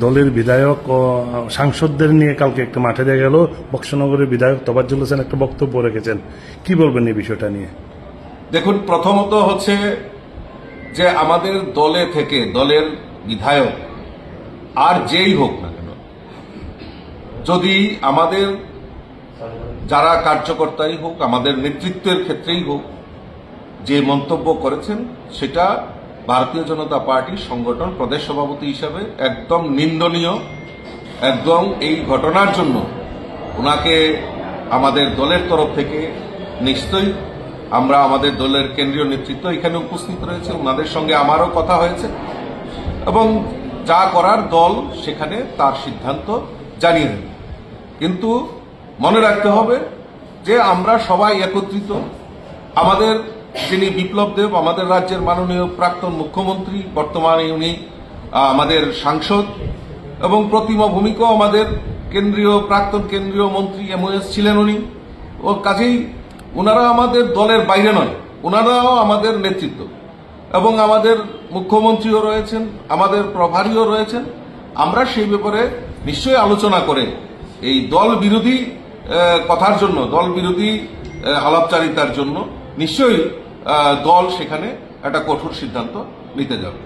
দলের বিধায়ক ও সাংসদদের নিয়ে কালকে একটা মাঠে দেখা গেল। বক্সনগরের বিধায়ক তোফাজ্জল হোসেন একটা বক্তব্য রেখেছেন, কি বলবেন এই বিষয়টা নিয়ে? দেখুন, প্রথমত হচ্ছে যে আমাদের দলে থেকে দলের বিধায়ক আর যেই হোক না কেন, যদি আমাদের যারা কার্যকর্তাই হোক, আমাদের নেতৃত্বের ক্ষেত্রেই হোক, যে মন্তব্য করেছেন সেটা ভারতীয় জনতা পার্টির সংগঠন প্রদেশ সভাপতি হিসাবে একদম নিন্দনীয়। একদম এই ঘটনার জন্য ওনাকে আমাদের দলের তরফ থেকে নিশ্চয়ই আমরা আমাদের দলের কেন্দ্রীয় নেতৃত্ব এখানে উপস্থিত রয়েছে, ওনাদের সঙ্গে আমারও কথা হয়েছে এবং যা করার দল সেখানে তার সিদ্ধান্ত জানিয়ে দেবে। কিন্তু মনে রাখতে হবে যে আমরা সবাই একত্রিত। আমাদের যিনি বিপ্লব দেব, আমাদের রাজ্যের মাননীয় প্রাক্তন মুখ্যমন্ত্রী, বর্তমানে উনি আমাদের সাংসদ, এবং প্রতিমা ভূমিকাও আমাদের প্রাক্তন কেন্দ্রীয় মন্ত্রী MOS ছিলেন উনি। ও কাজেই ওনারা আমাদের দলের বাইরে নয়, ওনারাও আমাদের নেতৃত্ব, এবং আমাদের মুখ্যমন্ত্রীও রয়েছেন, আমাদের প্রভারীও রয়েছেন। আমরা সেই ব্যাপারে নিশ্চয়ই আলোচনা করে এই দল বিরোধী কথার জন্য, দল বিরোধী আলাপচারিতার জন্য নিশ্চয়ই দল সেখানে একটা কঠোর সিদ্ধান্ত নিতে যাবে।